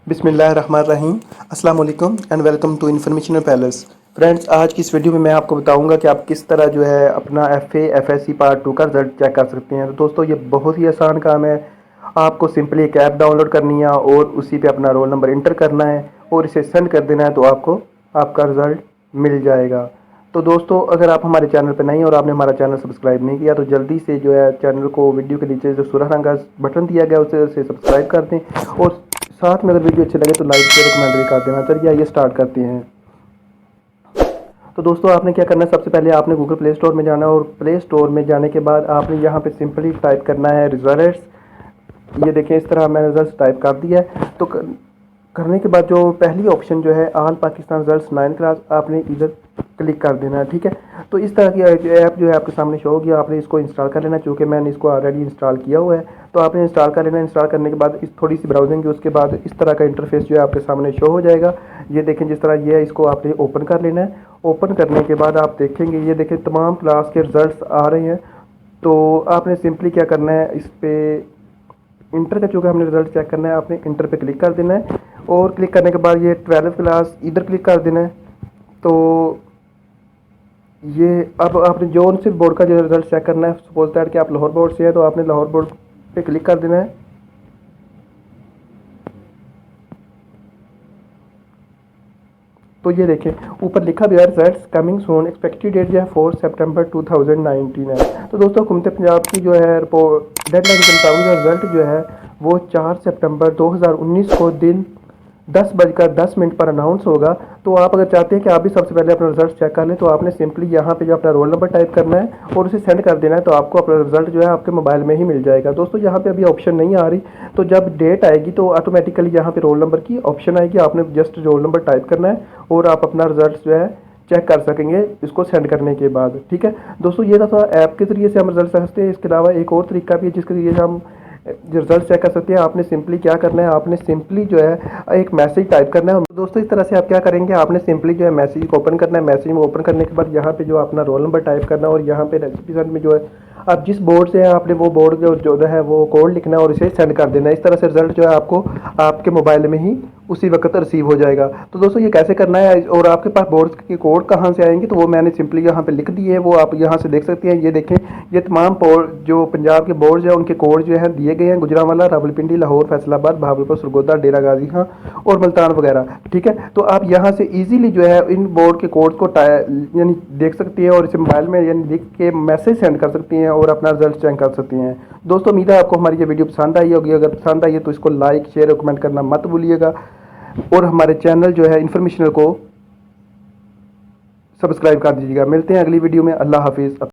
बिस्मिल्लाहिर्रहमानिर्रहीम। अस्सलाम वालेकुम and welcome to information palace. Friends, आज की इस वीडियो में मैं आपको बताऊंगा कि आप किस तरह जो है अपना एफएससी पार्ट 2 का रिजल्ट चेक कर सकते हैं। तो दोस्तों, ये बहुत ही आसान काम है। आपको सिंपली एक ऐप डाउनलोड करनी है और उसी पे अपना रोल नंबर इंटर करना है और इसे सेंड कर देना है, तो आपको आपका रिजल्ट मिल जाएगा। तो दोस्तों, अगर आप हमारे चैनल पर नहीं और आपने हमारा चैनल सब्सक्राइब नहीं किया तो जल्दी से जो है चैनल को वीडियो के नीचे जो सुरख रंग का बटन दिया गया उसे सब्सक्राइब कर दें और साथ में अगर वीडियो अच्छी लगे तो लाइक शेयर कमेंट भी कर देना। चलिए आइए स्टार्ट करते हैं। तो दोस्तों, आपने क्या करना है, सबसे पहले आपने गूगल प्ले स्टोर में जाना है और प्ले स्टोर में जाने के बाद आपने यहाँ पे सिंपली टाइप करना है रिजल्ट्स। ये देखें, इस तरह मैंने रिजल्ट टाइप कर दिया है। तो करने के बाद जो पहली ऑप्शन जो है ऑल पाकिस्तान रिजल्ट्स 9 क्लास, आपने इधर क्लिक कर देना है। ठीक है, तो इस तरह की ऐप जो है आपके सामने शो होगी। आपने इसको इंस्टॉल कर लेना, चूँकि मैंने इसको ऑलरेडी इंस्टॉल किया हुआ है। तो आपने इंस्टॉल कर लेना। इंस्टॉल करने के बाद इस थोड़ी सी ब्राउजिंग की, उसके बाद इस तरह का इंटरफेस जो है आपके सामने शो हो जाएगा। ये देखें, जिस तरह ये है, इसको आपने ओपन कर लेना है। ओपन करने के बाद आप देखेंगे, ये देखें तमाम क्लास के रिजल्ट आ रहे हैं। तो आपने सिंपली क्या करना है, इस पर इंटर का चूँकि हमने रिजल्ट चेक करना है, आपने इंटर पे क्लिक कर देना है और क्लिक करने के बाद ये 12th क्लास इधर क्लिक कर देना है। तो ये अब आपने जो से बोर्ड का जो रिजल्ट चेक करना है, सपोज दैट कि आप लाहौर बोर्ड से है तो आपने लाहौर बोर्ड पे क्लिक कर देना है। तो ये देखें, ऊपर लिखा भी है results coming soon, expected date जो है 4 सितंबर 2019 है। तो दोस्तों, हुकूमत पंजाब की जो है रिपोर्ट डेडलाइन के मुताबिक रिजल्ट जो है वो 4 सितंबर 2019 को दिन 10:10 पर अनाउंस होगा। तो आप अगर चाहते हैं कि आप भी सबसे पहले अपना रिजल्ट चेक कर लें तो आपने सिंपली यहाँ पे जो अपना रोल नंबर टाइप करना है और उसे सेंड कर देना है, तो आपको अपना रिजल्ट जो है आपके मोबाइल में ही मिल जाएगा। दोस्तों, यहाँ पे अभी ऑप्शन नहीं आ रही, तो जब डेट आएगी तो ऑटोमेटिकली यहाँ पे रोल नंबर की ऑप्शन आएगी। आपने जस्ट रोल नंबर टाइप करना है और आप अपना रिजल्ट जो है चेक कर सकेंगे इसको सेंड करने के बाद। ठीक है दोस्तों, ये था ऐप के ज़रिए से हम रिजल्ट कर सकते हैं। इसके अलावा एक और तरीका भी है जिसके ज़रिए से हम रिजल्ट चेक कर सकते हैं। आपने सिंपली क्या करना है, आपने सिंपली जो है एक मैसेज टाइप करना है। दोस्तों, इस तरह से आप क्या करेंगे, आपने सिंपली जो है मैसेज को ओपन करना है। मैसेज में ओपन करने के बाद यहाँ पे जो अपना रोल नंबर टाइप करना है और यहाँ पे रेसिपिएंट में जो है आप जिस बोर्ड से हैं आपने वो बोर्ड जो है वो कोड लिखना है और इसे सेंड कर देना है। इस तरह से रिजल्ट जो है आपको आपके मोबाइल में ही उसी वक्त रिसीव हो जाएगा। तो दोस्तों, ये कैसे करना है और आपके पास बोर्ड के कोड कहाँ से आएंगे, तो वो मैंने सिंपली यहाँ पे लिख दिए है, वो आप यहाँ से देख सकते हैं। ये देखें, ये तमाम जो पंजाब के बोर्ड है उनके कोड जो है दिए गए हैं। गुजरांवाला, रावलपिंडी, लाहौर, फैसलाबाद, भावलपुर, सरगोदा, डेरा गाजी खां और मुल्तान वगैरह। ठीक है, तो आप यहाँ से ईजिली जो है इन बोर्ड के कोड को यानी देख सकती हैं और इसे मोबाइल में यानी लिख के मैसेज सेंड कर सकती हैं और अपना रिजल्ट चेक कर सकती हैं। दोस्तों, उम्मीद है आपको हमारी ये वीडियो पसंद आई होगी। अगर पसंद आई है तो इसको लाइक शेयर और कमेंट करना मत भूलिएगा और हमारे चैनल जो है इन्फॉर्मेशनल को सब्सक्राइब कर दीजिएगा। मिलते हैं अगली वीडियो में। अल्लाह हाफिज़।